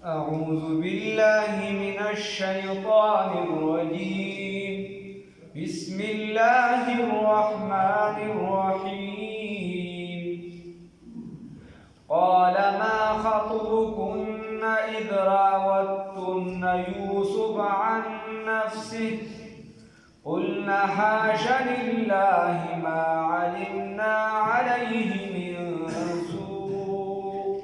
أعوذ بالله من الشيطان الرجيم. بسم الله الرحمن الرحيم. قال ما خطبكن إذ راوتن يوسف عن نفسه قلنا حاش لله ما علمنا عليه من سوء.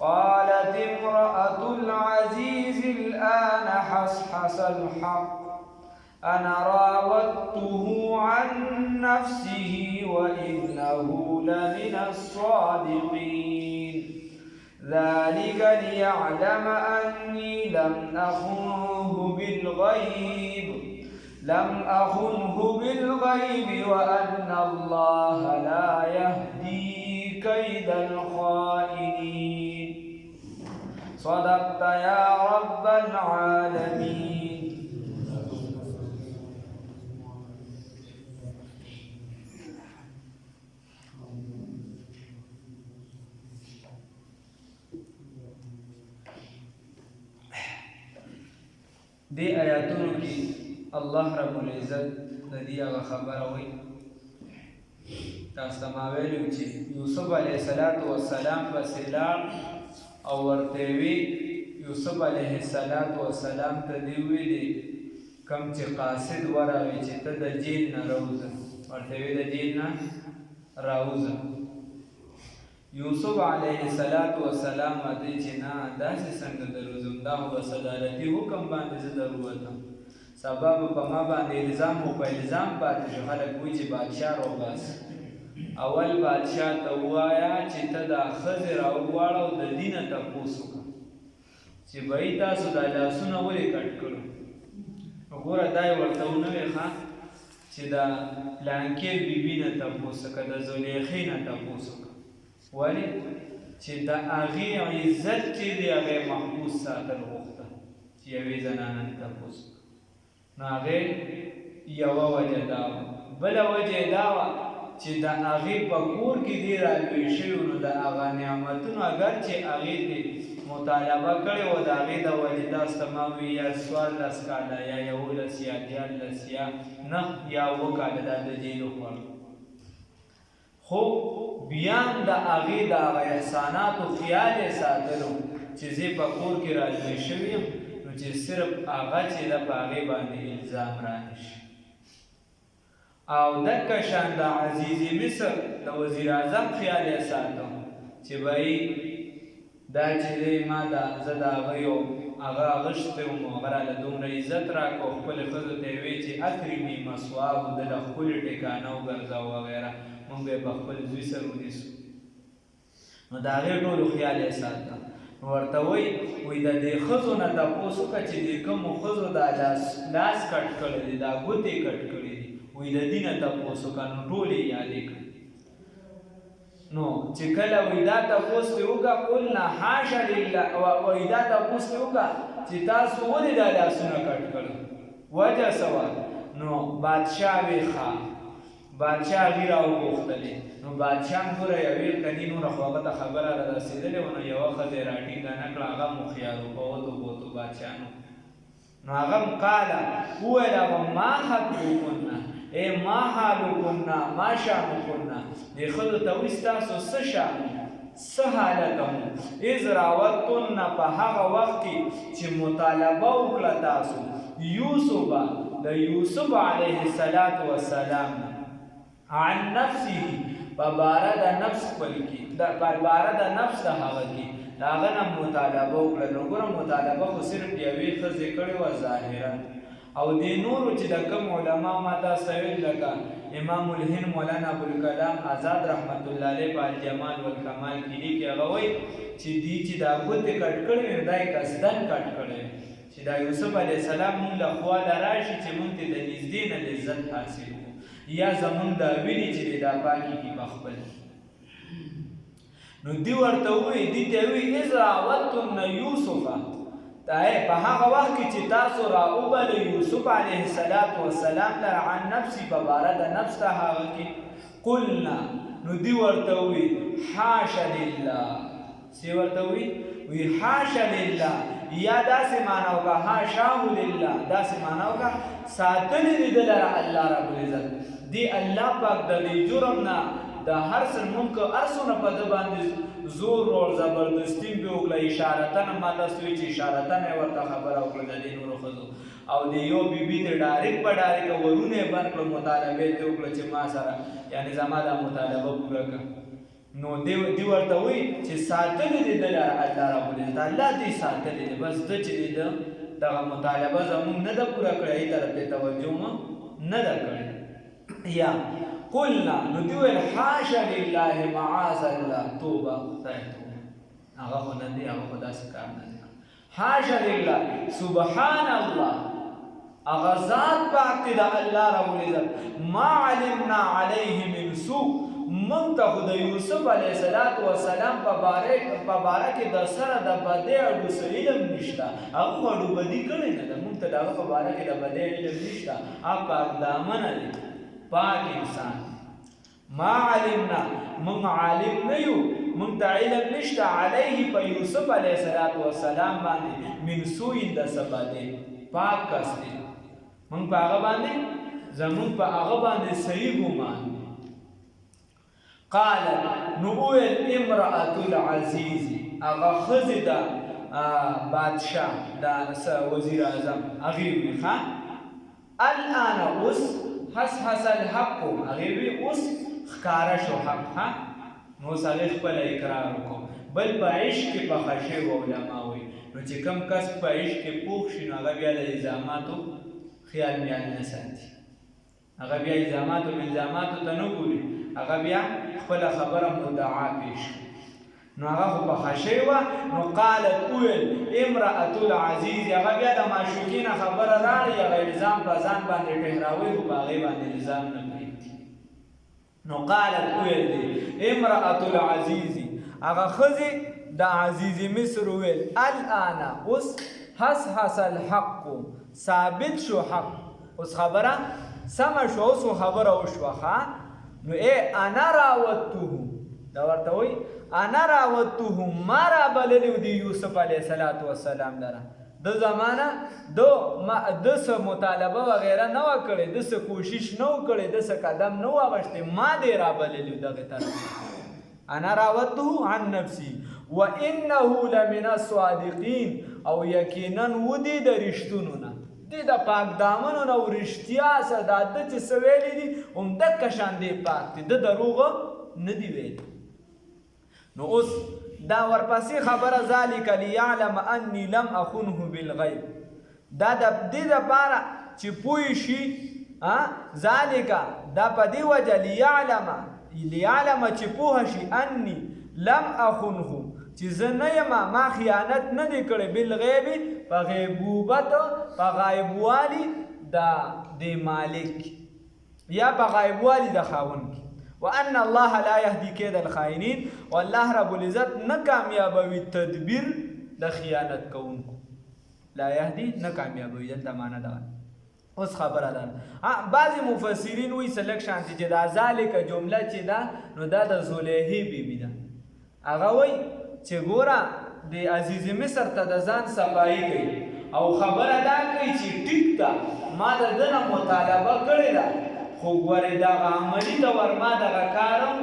قالت امرأة العزيز الآن حصحص الحق أنا راودته عن نفسه وإنه لمن الصادقين. ذلك ليعلم أني لم أخنه بالغيب وأن الله لا يهدي كيد الخائنين. صدقت يا رب العالمين. دې آیاتونو کې الله رب العزت د دې هغه خبره وایي تاسو ته ما ویلي چې یوسف علیه السلام پسې لاړ او ورته وی یوسف علیه السلام ته دې ویلي کوم چې قاصد ورغی چې ته د جیل نه راوځه، ورته وی د جیل نه راوځه. یوسف علیه السلام ورته چې نه داسې څنګه دروځم، دا خو به صدارتي حکم باندې زه درووتم، سبب په ما باندې الزام و په الزام پاتې شو. خلک وایي چې بادشاه راوباسه. اول بادشاه ته ووایه چې ته دا ښځې راوغواړه او د دې نه تپوس وکړه چې بهی تاسو دا لاسونه ولې کټ کړو. وګوره دا یې ورته ونه ویل چې د پلانکې بیبي نه تپوس وکړه، د زلیخې نه تپوس وکړه. ولې؟ چې د هغې عزت چې دی هغې محفوظ ساتل غوښته چې یوې زنانه نه تپوس وکړه. نو هغې یوه وجه دا وه. بله وجه یې دا وه چې د هغې په کور کې دی رالوی شوي نو د هغه نعمتونو اگر چې هغې ته مطالبه کړې وه د هغې د والده سماوي یا 14 کاله یا 11 یا 14 یا 9 یا 7 کاله دا د جیل وخوړ. خو بیا هم د هغې د هغه احساناتو خیال یې ساتلو چې زه په کور کې رالوی شوي یم نو چې صرف هغه چې ده په هغې باندې الزام رانشي. او دکه شان د عزیز مصر د وزیر اعظم خیال یې ساتو چې بهی دا چې دی ما زه د هغه یو هغه اغوښتی وم هغه راله دومره عزت راکړو، خپلې ښځو ته یې ویې چې اکرمي مثواه ده له ښکلې ټیکانه وګرځوه وغیره، موږ به یې په خپل زوی سره ونیسو. نو د هغې ټولو خیال یې ساته. نو ورته وایي د دې ښځو نه تپوس وکړه چې د کومو ښځو دا لاس کټ کړی دی، دا ګوتې کټ کړي دي، د دې نه تپوس وکړه. نو ټولې یې یادې کړې. نو چې کله دا تپوس ترې وکړه قلنا حاش لله، دا تپوس ترې وکړه چې تاسو ولې دا لاسونه کټ کړل، وجه څه وه؟ نو بادشاه وی ښه بادشاه هغې راوغوښتلې. نو بادشاه هم ګوره یوې کني نوره خو هغه ته خبره را رسېدلې وه، نو یوه ښځه یې راټینګه نه کړه، هغه هم هوښیار و په وتو بوتو بادشاه نو. نو هغه هم قاله وویل هغه ما خطبکن ای ما حالکن ما شانکن، دې ښځو ته وایي ستاسو څه شان څه حالت مو، اذ راوتن په هغه وخت کې چې مطالبه وکړه تاسو یوسف د یوسف علیه السلام عن نفسه په باره د نفس خپل کې په باره د نفس د هغه کې د هغه نه مطالبه وکړه. نو ګوره مطالبه خو صرف یوې ښځې کړې وه ظاهرا، او دې نورو چې د کوم علما ما تاسو ته ویل لکه امام الهند مولانا ابوالکلام آزاد رحمت الله علیه په الجمال والکمال کې لیکي، هغه وایي چې دې چې دا ګوتې کټ کړې وې دا یې قصدن کټ کړی چې دا یوسف علیه السلام مونږ له خوا له راشي چې مونږ ته د نږدې نه لذت حاصل کړو، یا زمونږ دا ویني چې دا پاکي کې بخپل. نو دی ورته وایي دې ته وایي اذ راوتن یوسف، په هغه وخت کې چې تاسو راوبلئ یوسف علیه السلام لره عن نفسي په باره د نفس ته هغه کې قلنا نو دی ورته وایي حاشا لله سی ورته وایي وی حاشا لله یا داسې معنا وکړه حاشاه لله داسې معنا وکړه ساتلی دی دلره الله رب العزت دی الله پاک د دې جرم نه د هر څه مونږ هر څونه په ده باندې زور او زبردستي به وکړه اشارتن ما تاسو وایي چې اشارتن یې ورته خبره وکړه د دې نورو ښځو او د یو بیبي ته ډایرکټ په ډایرکټ ورونه یې بند کړه مطالبې ته وکړه چې ما سره یعنې زما دا مطالبه پوره کړه نو دی ورته وایي چې ساتلی دی دلره الله رب العزت الله دې ساتلی دی بس ده چې دی دغه مطالبه زمونږ نه ده پوره کړې هغې طرف ته توجه مو نه ده کړې یا قلنا نو دی ویل حاشا لله معاذ الله توبه خدای توبه هغه خو نه دی هغه خو داسې کار نه دی حاشا لله سبحان الله هغه ذات پاک دی د الله رب العزت ما علمنا علیه من سوء موږ ته خو د یوسف علیه السلام په باره کې د سره د بدۍ اډو څه علم نشته هغه خو اډو بدي کړې نه ده موږ ته د هغه په باره کې د بدۍ علم نشته هغه پاک دامنه دی پاک انسان ما علمنا من عالم نه یو من ته علم نشته علیه په یوسف علیه السلام باندې من سوء د څه بدۍ پاک کس دی من په هغه باندې زمون په هغه باندې صحیح ګمان قالت نوئل امرأة العزیز هغه ښځې د بادشاه د وزیر اعظم هغې وي ښه الآن اوس حس الحق هغې وي اوس ښکاره شو حق ښه نو اوس هغې خپله اقرار وکړو بل په عشق کې پخه شوي علما وایي نو چې کوم کس په عشق کې پوخ شي نو هغه بیا د الزاماتو خیال میال نه ساتي هغه بیا الزاماتو ته نه ګوري هغه بیا خپله خبره مدعا پیش نو هغه خو پخه شوې وه نو قالت وویل امرأة العزیز هغه بیا د معشوقې نه خبره راړي هغه الزام په ځان باندې ټهراوي خو په هغې باندې الزام نه پرېږدي نو قالت وویل دی امرأة العزیز هغه ښځې د عزیز مصر وویل الآن اوس حس الحق ثابت شو حق اوس خبره سمه شو اوس خبره وشوه ښه نو انا راودته دا ورته وایي انا راودته ما را بللی دی یوسف علیه السلام لره د زمانه د څه مطالبه وغیره نه وه کړې د څه کوشش نه و کړې د څه قدم نه و اخیستی ما دی را بللی دغې طرف انا راودته عن نفسي وانه لمن الصادقین او یقینا ودی د رښتونو نه دی د پاک دامنو نه رښتیا سره دا ده چې څه ویلي دي همدقه شان دی پاک دی د دروغ نه دی ویلي نو اوس دا ورپسې خبره ذلک لیعلم انی لم اخنه بالغیب دا د دې دپاره چې پوه شي ذلک دا په دې وجه لیعلم چې پوه شي انی لم اخنه چې زه نه یم ما خیانت نه دی کړی بالغیب په غیبوبت په غایبوالي د مالک یا په غایبوالي د خاوند کې وان الله لا يهدي كيد الخائنين والله رب العزت نه کامیابوي تدبیر د خیانت کوونکو لا يهدي نه کامیابوي دلته معنا ده اوس خبره ده بعضې مفسرین وایي سلک شانتي چې دا ذالک جمله چې ده نو دا د زلیخې بیبي ده هغه وایي چې ګوره د عزیز مصر ته د ځان صفایي کوي او خبره دا کوي چې ټیک ده ما د ده نه مطالبه کړې ده خو ګورې دغه عملي طور ما دغه کارم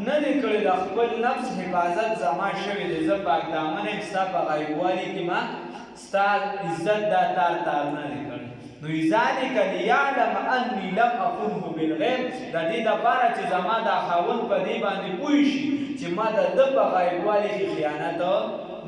نه دی کړی د خپل نفس حفاظت زما شوی دی زه پاک دامن یم ستا په غیبوالي کې ما ستا عزت دا تار نه دی کړی نو ذلک لیعلم انی لم اخنه بالغیب د دې دپاره چې زما دا خاوند په دې باندې پوه شي چې ما د ده په غیبوالي کې خیانت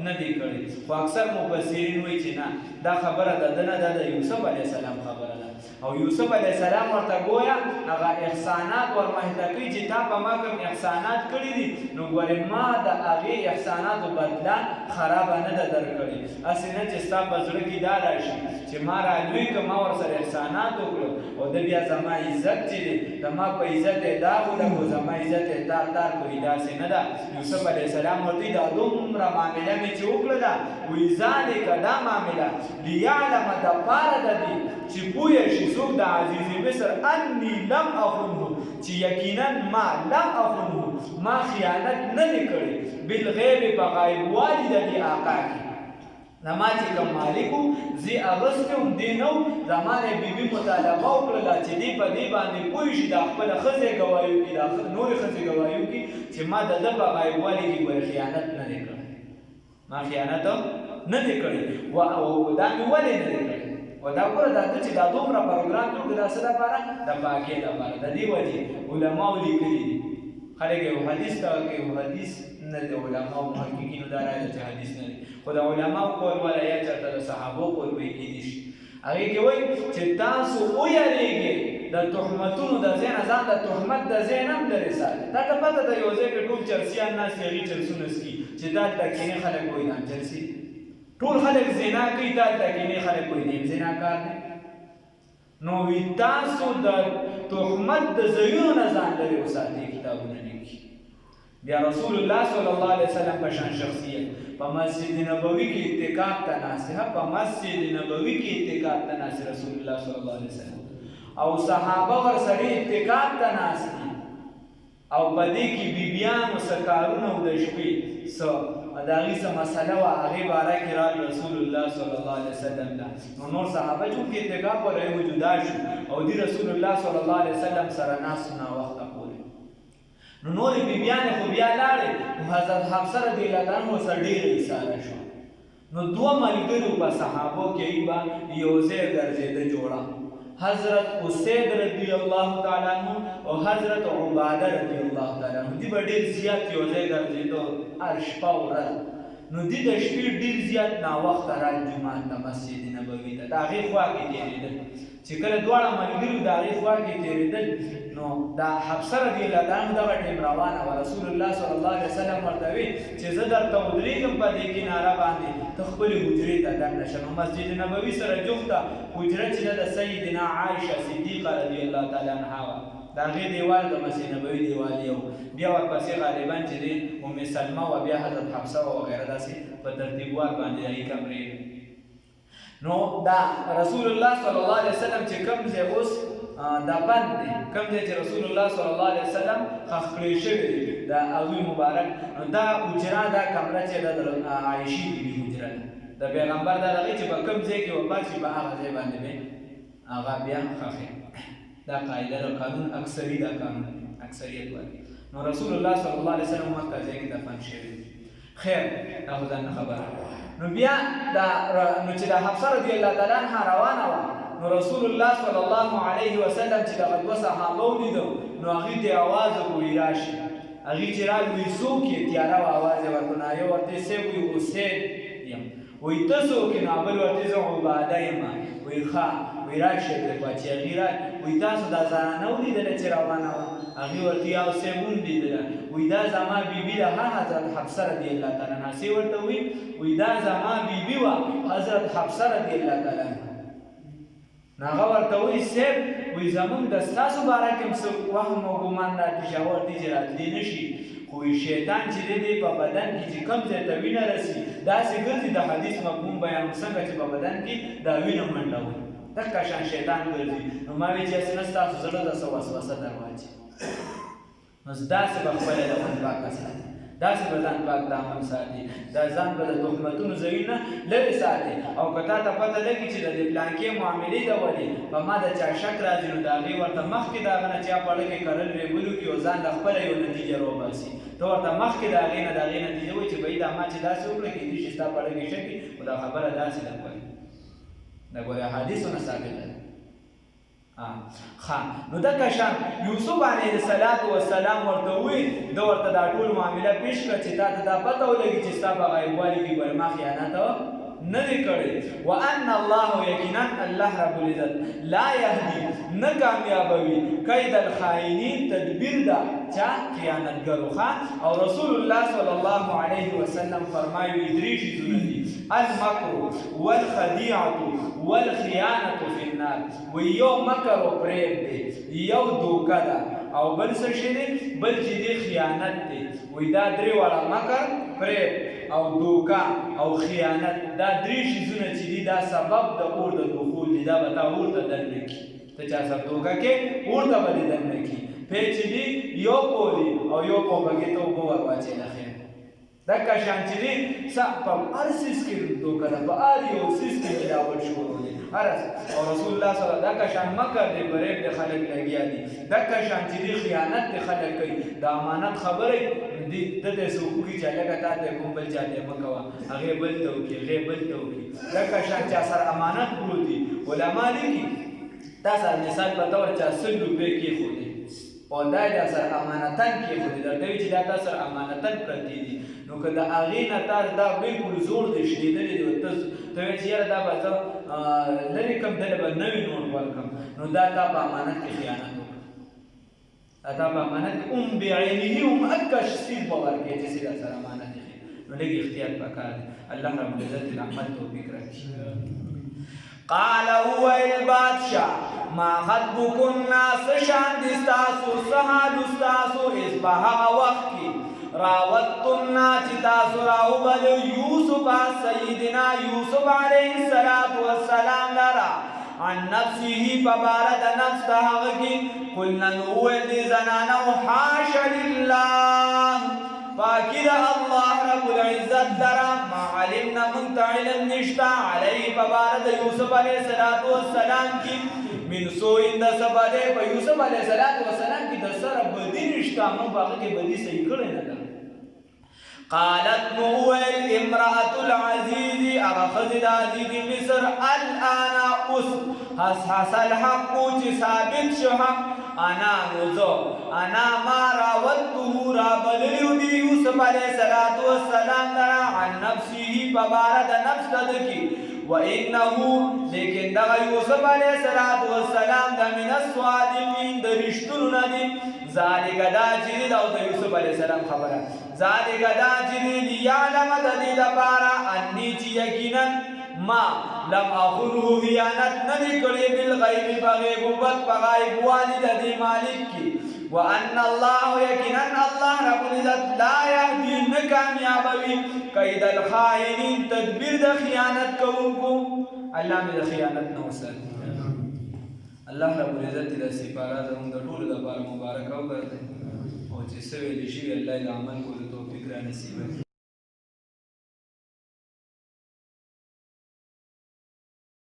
نه دی کړی خو اکثر مفسرین وایي چې نه دا خبره د ده نه ده د یوسف علیه السلام خبره ده او یوسف علیه السلام ورته گویا هغه احسانات ورمحته کوي چې تا په ما کوم احسانات کړي دي نو ګورې ما د هغې احساناتو بدله خرابه نه ده درکړې هسې نه چې ستا په زړه کې دا راشي چې ما رالوی که ما ورسره احسانات وکړو او ده بیا زما عزت چې دی د ما په عزت یې داغ ولګو زما عزت یې تار کوي داسې نه ده یوسف علیه السلام ورته وایي دا دومره معامله مې چې وکړله وایي ذلک دا معامله لیعلم دپاره د دې چې پوه شي څوک د عزیز مصر انی لم اخنه چې یقینا ما لم اخنه ما خیانت نه دی کړی بالغیب په غایب والي د دې آقا کې زما چې کوم مالکو زه اغوستی هم دی نو زما نه بیبي مطالبه وکړله چې دی په دې باندې پوه شي دا خپله ښځې ګواهي وکړي دا نورې ښځې ګواهي وکړي چې ما د ده په غایبوالي کې ګوره خیانت نه دی کړی ما خیانت نه دی کړی او دا مې ولې نه دی کړی او دا ګوره دا ته چې دا دومره پروګرام جوړ کړي دا څه دپاره د پاکۍ دپاره د دې وجې علماو لیکلي دي خلک یو حدیث ته یو حدیث نه د علماو محققینو دا رایه چې حدیث نه دی خو د علماو قول والا یا چېرته د صحابو قول به یې کیدی شي هغې کې وایي چې تاسو ویریږئ د تهمتونو د ځای نه ځان د تهمت د ځای نه هم لرې ساتئ تا ته پته ده یو ځای کې ټول چرسیان ناست دي هغې چرسونه څکي چې دا ډکینې خلک وایي دا چرسي ټول خلک زنا کوي دا ډکینې خلک وایي دی زناکار دی نو وی تاسو د تهمت د ځایونو نه ځان لرې وساتئ کتابونه لیکي بیا رسول الله صلی الله علیه وسلم په شان شخصیت په مسجد نبوي کې اعتکاف ته ناست په مسجد نبوي کې اعتکاف ته ناست رسول الله صلی الله علیه وسلم او صحابه ورسره اعتکاف ته ناست او په دې کې بیبیانو څه کارونه او د شپې څه د هغې څه مسله وه هغې باره کې راغی رسول الله صلی الله علیه وسلم ته نو نور صحابه چونکې اعتکاف ول هغوی جدا شو او دې رسول الله صلی الله علیه وسلم سره ناست ناوخته پورې نو نورې بیبیانې خو بیا لاړې نو حضرت حفصه رضی الله عنها ورسره ډېره ایساره شوه نو دوه ملګرو په صحابو کې ای به یو ځای ګرځېده جوړه حضرت اسید رضی الله تعالی عنہ او حضرت عباده رضی الله تعالی عنہ دی به ډېر زیات یو ځای ګرځېدو هر شپه ورځ نو دی د شپې ډېر زیات ناوخته رال جومات ته مسجد نبوي ته د هغې خوا کې تېرېدل چې کله دواړه ملګري د هغې خوا کې تېرېدل نو دا حفصه رضی الله عنها دغه ټیم روانه وه رسول الله صلی الله علیه وسلم ورته وی چې زه درته ودرېږم په دې کناره باندې ته خپلې حجرې ته دننه شه نو مسجد نبوي سره جفته حجره چې ده د سیدنا عایشه صدیقه رضی الله تعالی عنها وه د هغې دیوال د مسجد نبوي دیوال یو بیا ورپسې غالبا چې دی ام سلمه وه بیا حضرت حفصه وه وغیره داسې په ترتیبوار باندې د هغې کمرې نو دا رسول الله صلی الله علیه وسلم چې کوم ځای اوس دا بند دی کوم ځای چې رسول الله صلی الله علیه وسلم ښخ کړی شوی دی د هغوی مبارک نو دا حجره دا کمره چې ده د عایشې بیبي حجره ده د پیغمبر دا هغې چې په کوم ځای کې وفات شي په هغه ځای باندې به هغه بیا ښخې دا قاعده د قانون اکثري دا قانون اکثریت وایي نو رسول الله صلی الله علیه وسلم مکه ځای کې دفن شوی خیر دا خو ځان خبره نو بیا دا نو چې د حفصه رضی الله تعالی عنها روانه وه نو رسول الله صلی الله علیه وسلم چې دغه دوه صحابه ولیدو نو هغې ته یې اواز وکړو راشي هغې چې راغلي وایي څوک یې تیاره وه اواز یې ورکړو نو یو ورته صیب وایي اسید یم وایي ته څوک یې نو بل ورته زه عباده یم وایي ښه وایي راشئ درخوا چې هغې وایي تاسو دا زنانه ولیدله چې روانه وه هغې ورته یو صیب ولیدله وایي دا زما بیبي ده حضرت حفصه رضی الله تعالی عنها څه ورته وایي دا زما بیبي وه حضرت حفصه رضی الله تعالی عنها نو هغه ورته وایي صیب وایي زموږ د ستاسو باره کې هم څه وهم او ګمان راته چې هغه ورته چې راتلی نه شي خو شیطان چې دی په بدن کې چې کوم ځای ته وینه رسي داسې ګرځي د حدیث مفهوم بیان څنګه چې په بدن کې دا وینه منډه وي دقه شان شیطان ګرځي نو ما وایي چې نه ستاسو زړه د څه وسوسه در واچي نو داسې به خپله د ځان پاکه ساتي داسې به ځان پاک دامن ساتي دا ځان به د تهمتونو ځایونه لرې ساتي او که تا ته پته لګي چې د دې پلانکې معاملې د ولې په ما د چا شک راځي نو د هغې ورته مخکې د هغه نه چې په اړه کې کرل ریبلو کړي او ځان د خپله یو نتیجه راوباسي ته ورته مخکې د هغې نه د هغې نتیجه وایي چې بهي دا ما چې داسې وکړه کېدای شي ستا په اړه کې شک وي خو دا خبره داسې ده ګورې دا ګورې احادیثو نه ثابته ده نو دغه شان یوسف علیه السلام ورته وی د ورته دا ټول معامله پیش کړه چې تا ته دا پته ولګي چې ستا په غیبوالي کې ګوره ما خیانت نه دی کړی وان الله یقینا الله رب العزت لا یهدي نه کامیابوي کید الخائنین تدبیر دا چا خیانتګرو او رسول الله صلی الله علیه وسلم فرمایي درې شیزونه دي المکر والخدیعه والخیانه فی النار و یو مکر او پریب دی یو دوکه ده او بل څه شی دی بل چې دی خیانت دی وی دا درې واړه مکر پریب او دوکه او خیانت دا درې شیزونه چې دي دا سبب د اور د دخول دی دا به تا اور ته دننه کي ته چا سره دوکه کې اور ته به دې دننه کي پیچ دی یو پولی او یو پو بگی تو بو ورواچی لخیر دکا شان چې دی په هر سیس کې دوکه ده په هر یو سیس کې ملاوټ شروع دی هر او رسول الله صلی الله دکا شان مکر دی فریب دی خلک لګیا دي دکا شان چې دی خیانت دی خلک کوي د امانت خبرې دی د سوکو کې چې لګا تا ته کوم بل چاته مکوا هغه بل ته وکي هغه بل ته وکي دکا شان چې سر امانت پروت دي علما لیکي تاسو مثال په تور چا 100 روپے کې خو دي او دا د سر امانتن کې خو دي درته چې دا تاسو امانتن پرتی دي نو که دا هغې نه تاسو دا بالکل زور دی شلېدلی دی ته وایې چې یاره دا به زه لرې کړم دله به نوي نوټ ورکړم نو دا تا په امانت کې خیانت وکړه تا په امانت کې هم بعینه هم اکه څیز به ورکړې چې سیده سره امانت یې نو لږ احتیاط پکار دی الله رب العزت د عمل توفیق راکړي قال هو البادشاہ ما خطبكن سشان دستاسو سحال استاسو اس بها وقت کی راوتن چتاسو راوبل یوسف سیدنا یوسف علیہ السلام لرا عن نفسه فبارد نفس تحقی قلنا نوول دی زنانو حاش لله فاكد الله رب العزت درا ما علمنا منتعلا نشتا علیہ فبارد یوسف علیہ السلام کی من سوء د سبده په یوسف علیہ السلام کی د سره بدی نشتا مو باغ کې بدی صحیح کړی نه ده قالت نوول امرأة العزيز اغخذ العزيز مصر الآن اس حس الحق چی ثابت شحق انا نوزو انا ما راودته رابللیو دی یوسف علیہ السلام درا عن نفسه فبارد نفس تدکی وَإِنَّهُ لیکن دغا یوسف علیہ السلام دا من الصادقین دا رشتون ندی ذالک دا چیدی دا یوسف علیہ السلام خبرہ ذالک دا چیدی لیعلم دا دی دا پارا انی چی یقینا ما لم اخنه خیانت ندی کری بالغیب بغیبوبت بغیب والد دی مالک کی وَأَنَّ اللَّهُ يَكِنًا اللَّهُ رب العزت لا يهدي نکامیابوی قید الخائنین تدبیر دا خیانت کونکو اللہ میں دا خیانت نوصل اللہ رب العزت دا سپارہ زمون دا طول دا بار مبارکاو کرتے اور چیز سوی لشیوی اللہ دا عمل کو دا توفیق را نصیب